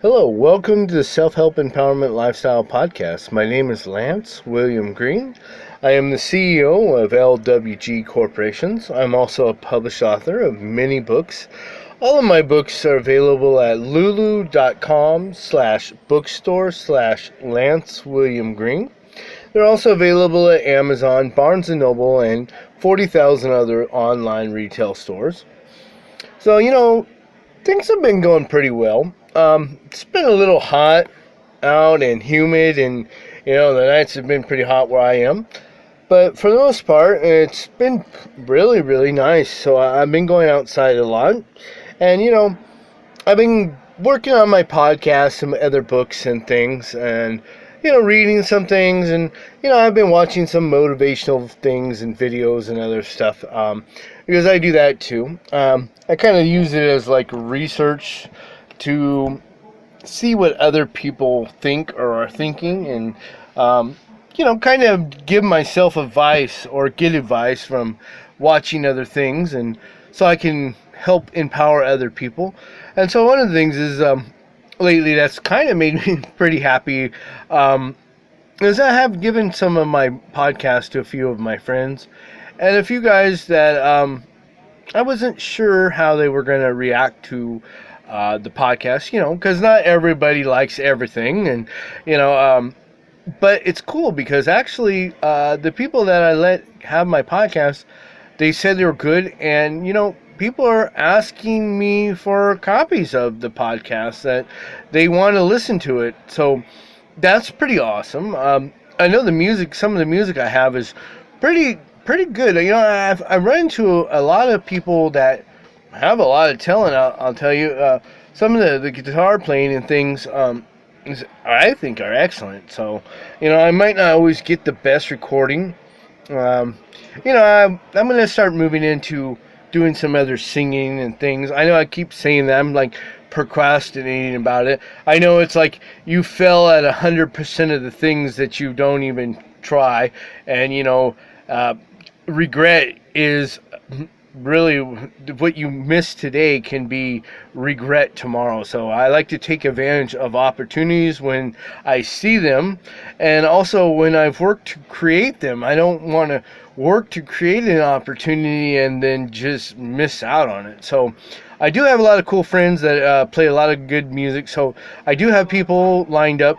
Hello, welcome to the Self-Help Empowerment Lifestyle Podcast. My name is Lance William Green. I am the CEO of LWG Corporations. I'm also a published author of many books. All of my books are available at lulu.com/bookstore/Lance William Green. They're also available at Amazon, Barnes & Noble, and 40,000 other online retail stores. So, things have been going pretty well. It's been a little hot out and humid, and the nights have been pretty hot where I am. But for the most part, it's been really, really nice. So I've been going outside a lot, and I've been working on my podcast, some other books and things, and reading some things, and I've been watching some motivational things and videos and other stuff. Because I do that too. I kind of use it as like research to see what other people think or are thinking, and kind of give myself advice or get advice from watching other things, and so I can help empower other people. And so one of the things is lately that's kind of made me pretty happy is I have given some of my podcasts to a few of my friends and a few guys that I wasn't sure how they were going to react to the podcast, because not everybody likes everything, and but it's cool because actually the people that I let have my podcast, they said they were good, and people are asking me for copies of the podcast that they want to listen to it. So that's pretty awesome. I know some of the music I have is pretty good. I've run into a lot of people that have a lot of talent. I'll tell you, some of the guitar playing and things I think are excellent. So I might not always get the best recording. I'm going to start moving into doing some other singing and things. I know I keep saying that. I'm like procrastinating about it. I know it's like you fail at 100% of the things that you don't even try, and regret is really what you miss today can be regret tomorrow. So I like to take advantage of opportunities when I see them, and also when I've worked to create them. I don't want to work to create an opportunity and then just miss out on it. So I do have a lot of cool friends that play a lot of good music, so I do have people lined up.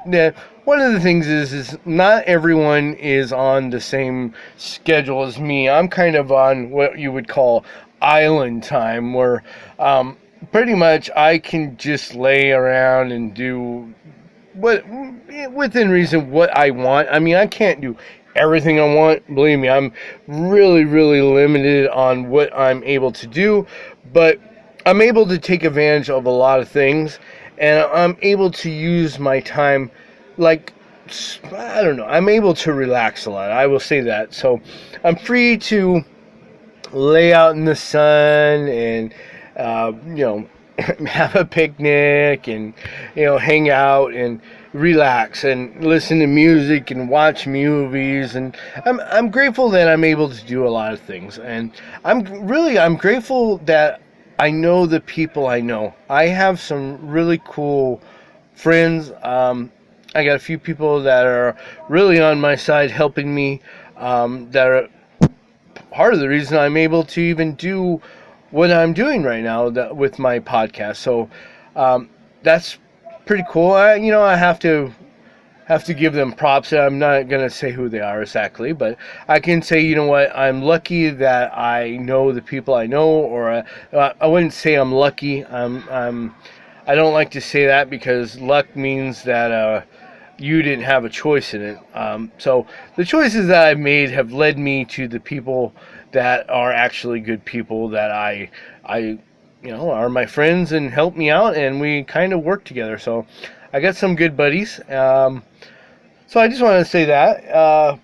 One of the things is not everyone is on the same schedule as me. I'm kind of on what you would call island time, where pretty much I can just lay around and do within reason what I want. I mean, I can't do everything I want. Believe me, I'm really, really limited on what I'm able to do, but I'm able to take advantage of a lot of things, and I'm able to use my time like, I don't know, I'm able to relax a lot. I will say that. So I'm free to lay out in the sun and, have a picnic and, hang out and relax and listen to music and watch movies. And I'm grateful that I'm able to do a lot of things. And I'm grateful that I know the people I know. I have some really cool friends. I got a few people that are really on my side helping me, that are part of the reason I'm able to even do what I'm doing right now with my podcast. So that's pretty cool. I have to give them props. I'm not going to say who they are exactly, but I can say, what, I'm lucky that I know the people I know, or I wouldn't say I'm lucky. I don't like to say that because luck means that you didn't have a choice in it. So the choices that I've made have led me to the people that are actually good people that I are my friends and help me out, and we kind of work together. So I got some good buddies. So I just want to say that.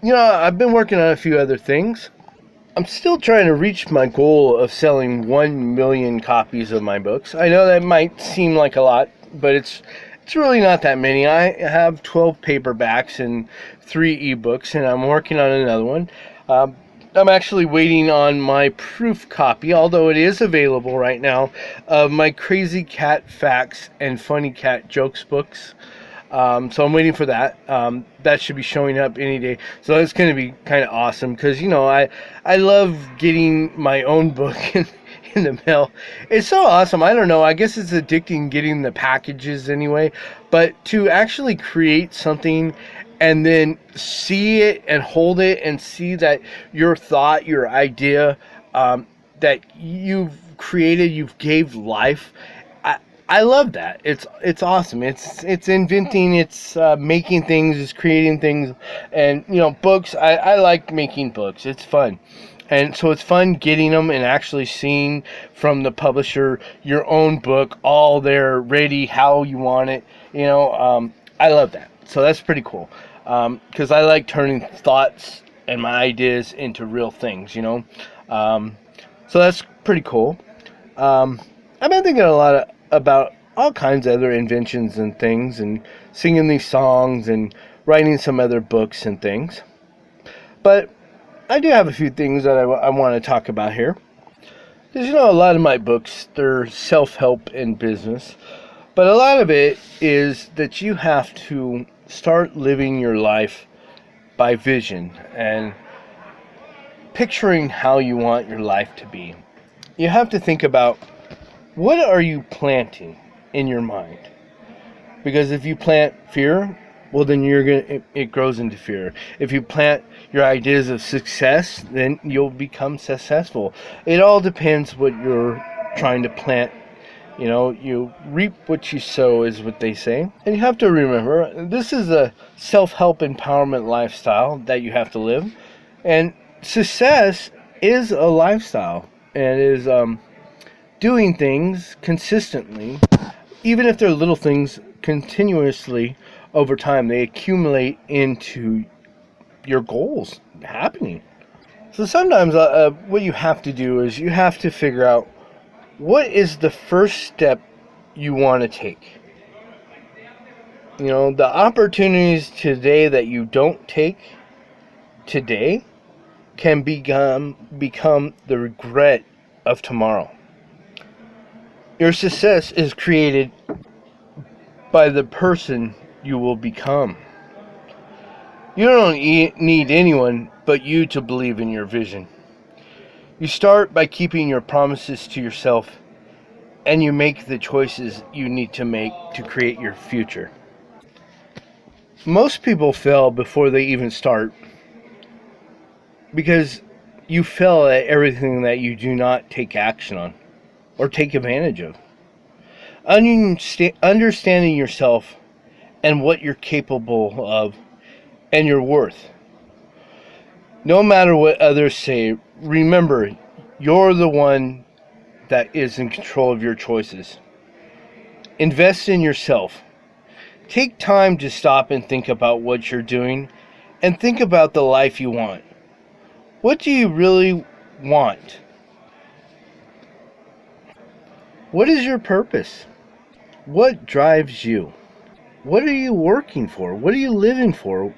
I've been working on a few other things. I'm still trying to reach my goal of selling 1 million copies of my books. I know that might seem like a lot, but it's really not that many. I have 12 paperbacks and 3 ebooks, and I'm working on another one. I'm actually waiting on my proof copy, although it is available right now, of my Crazy Cat Facts and Funny Cat Jokes books. So I'm waiting for that. That should be showing up any day. So it's going to be kind of awesome because, I love getting my own book in the mail. It's so awesome. I don't know. I guess it's addicting getting the packages anyway. But to actually create something and then see it and hold it and see that your thought, your idea, that you've created, you've gave life. I love that. It's awesome. It's inventing. It's making things. It's creating things, and books. I like making books. It's fun, and so it's fun getting them and actually seeing from the publisher your own book, all there ready, how you want it. I love that. So that's pretty cool. Because I like turning thoughts and my ideas into real things. So that's pretty cool. I've been thinking a lot about all kinds of other inventions and things, and singing these songs and writing some other books and things. But I do have a few things that I want to talk about here. Because a lot of my books, they're self-help and business. But a lot of it is that you have to start living your life by vision and picturing how you want your life to be. You have to think about, what are you planting in your mind? Because if you plant fear, well, then it grows into fear. If you plant your ideas of success, then you'll become successful. It all depends what you're trying to plant. You reap what you sow, is what they say. And you have to remember, this is a self-help empowerment lifestyle that you have to live. And success is a lifestyle, and is doing things consistently, even if they're little things, continuously over time. They accumulate into your goals happening. So sometimes what you have to do is you have to figure out, what is the first step you want to take? The opportunities today that you don't take today can become the regret of tomorrow. Your success is created by the person you will become. You don't need anyone but you to believe in your vision. You start by keeping your promises to yourself, and you make the choices you need to make to create your future. Most people fail before they even start, because you fail at everything that you do not take action on or take advantage of. Understanding yourself and what you're capable of and your worth. No matter what others say, remember, you're the one that is in control of your choices. Invest in yourself. Take time to stop and think about what you're doing, and think about the life you want. What do you really want? What is your purpose? What drives you? What are you working for? What are you living for?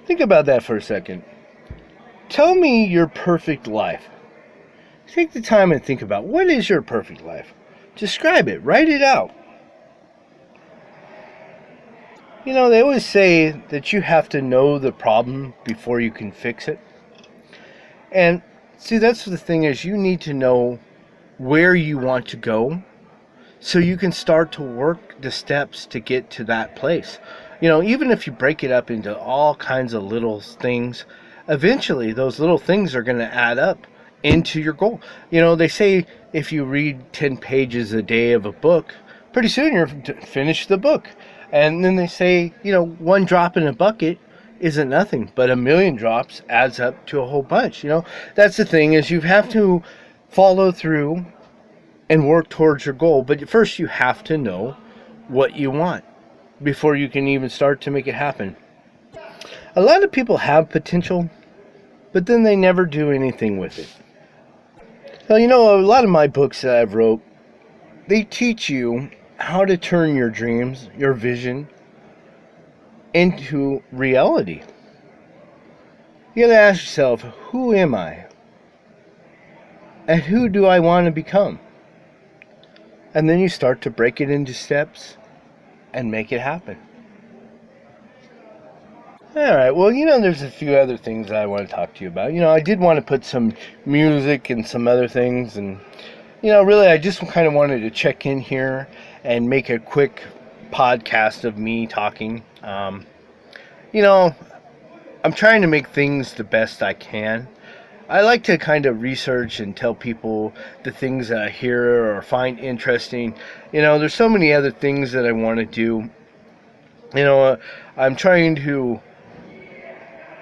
Think about that for a second. Tell me your perfect life. Take the time and think about, what is your perfect life? Describe it. Write it out. They always say that you have to know the problem before you can fix it. And see, that's the thing, is you need to know where you want to go, so you can start to work the steps to get to that place. Even if you break it up into all kinds of little things, eventually those little things are going to add up into your goal. They say if you read 10 pages a day of a book, pretty soon you're finished the book. And then they say, one drop in a bucket isn't nothing, but a million drops adds up to a whole bunch. That's the thing, is you have to follow through and work towards your goal. But first you have to know what you want before you can even start to make it happen. A lot of people have potential, but then they never do anything with it. Now, a lot of my books that I've wrote, they teach you how to turn your dreams, your vision, into reality. You gotta ask yourself, who am I? And who do I want to become? And then you start to break it into steps and make it happen. All right. Well, there's a few other things that I want to talk to you about. I did want to put some music and some other things, and really, I just kind of wanted to check in here and make a quick podcast of me talking. You know, I'm trying to make things the best I can. I like to kind of research and tell people the things that I hear or find interesting. There's so many other things that I want to do. I'm trying to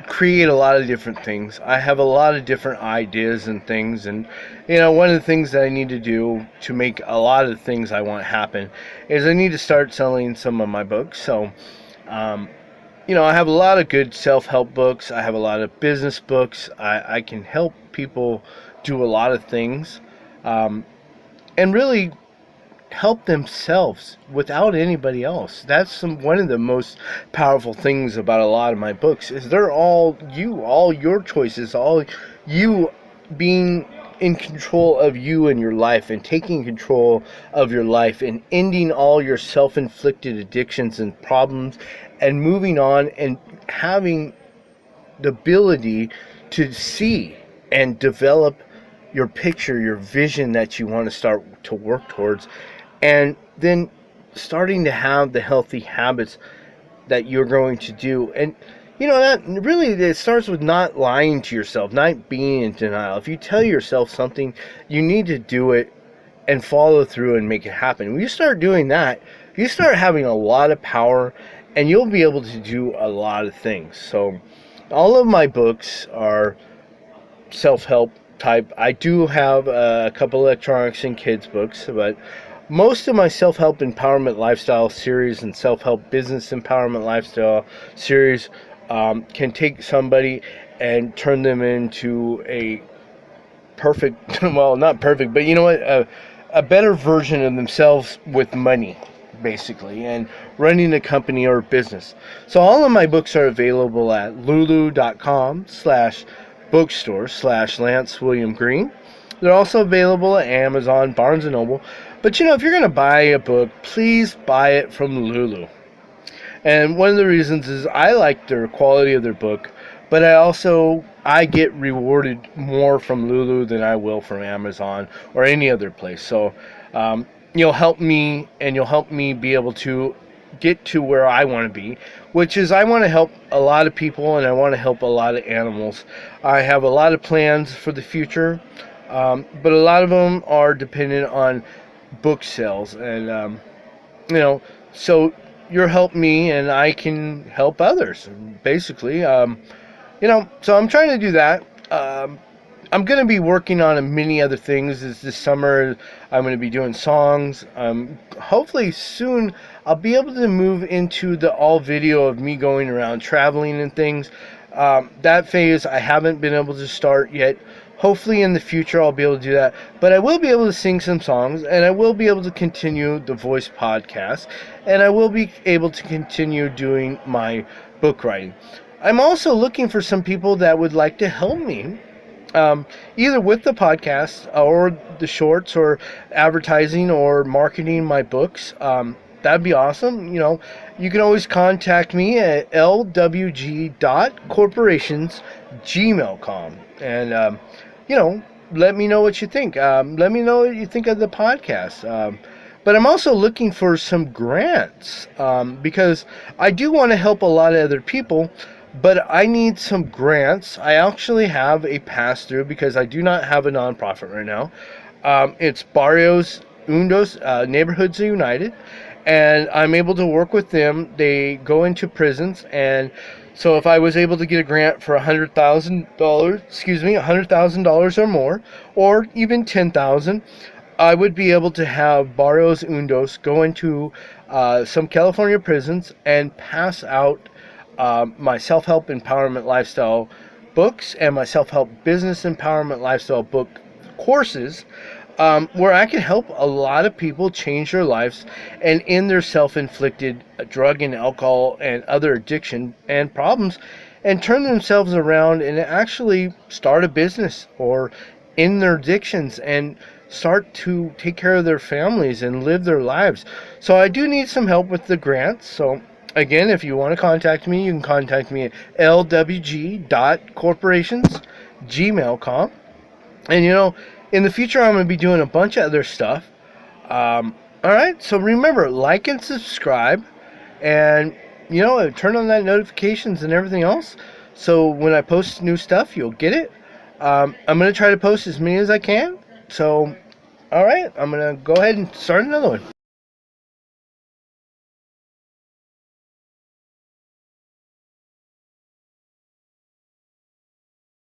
create a lot of different things. I have a lot of different ideas and things, and one of the things that I need to do to make a lot of the things I want happen is I need to start selling some of my books. So I have a lot of good self-help books. I have a lot of business books. I can help people do a lot of things, and really help themselves without anybody else. That's one of the most powerful things about a lot of my books is they're all you, all your choices, all you being in control of you and your life and taking control of your life and ending all your self-inflicted addictions and problems and moving on and having the ability to see and develop your picture, your vision that you want to start to work towards, and then starting to have the healthy habits that you're going to do. And that really, it starts with not lying to yourself, not being in denial. If you tell yourself something, you need to do it and follow through and make it happen. When you start doing that, you start having a lot of power and you'll be able to do a lot of things. So all of my books are self-help type. I do have a couple electronics and kids books, but most of my self-help empowerment lifestyle series and self-help business empowerment lifestyle series can take somebody and turn them into a perfect, well, not perfect, but a better version of themselves with money, basically, and running a company or business. So all of my books are available at lulu.com/bookstore/Lance William Green. They're also available at Amazon, Barnes & Noble. But if you're going to buy a book, please buy it from Lulu. And one of the reasons is I like the quality of their book, but I get rewarded more from Lulu than I will from Amazon or any other place. So you'll help me, and you'll help me be able to get to where I want to be, which is I want to help a lot of people and I want to help a lot of animals. I have a lot of plans for the future, but a lot of them are dependent on book sales, and so you'll help me and I can help others, basically. So I'm trying to do that. I'm going to be working on many other things. This summer I'm going to be doing songs. Hopefully soon I'll be able to move into the all video of me going around traveling and things. That phase I haven't been able to start yet. Hopefully in the future I'll be able to do that. But I will be able to sing some songs, and I will be able to continue the voice podcast, and I will be able to continue doing my book writing. I'm also looking for some people that would like to help me, either with the podcast or the shorts or advertising or marketing my books. That'd be awesome. You can always contact me at lwg.corporations@gmail.com. And, let me know what you think. Let me know what you think of the podcast. But I'm also looking for some grants, because I do want to help a lot of other people, but I need some grants. I actually have a pass-through because I do not have a nonprofit right now. It's Barrios Undos, Neighborhoods United, and I'm able to work with them. They go into prisons, and so if I was able to get a grant for $100,000 or more, or even $10,000, I would be able to have Barrios Undos go into some California prisons and pass out my self-help empowerment lifestyle books and my self-help business empowerment lifestyle book courses, where I can help a lot of people change their lives and end their self-inflicted drug and alcohol and other addiction and problems, and turn themselves around and actually start a business or end their addictions and start to take care of their families and live their lives. So I do need some help with the grants. So again, if you want to contact me, you can contact me at lwg.corporations@gmail.com. And in the future, I'm going to be doing a bunch of other stuff. All right, so remember, like and subscribe, and turn on that notifications and everything else. So when I post new stuff, you'll get it. I'm going to try to post as many as I can. So, all right, I'm going to go ahead and start another one.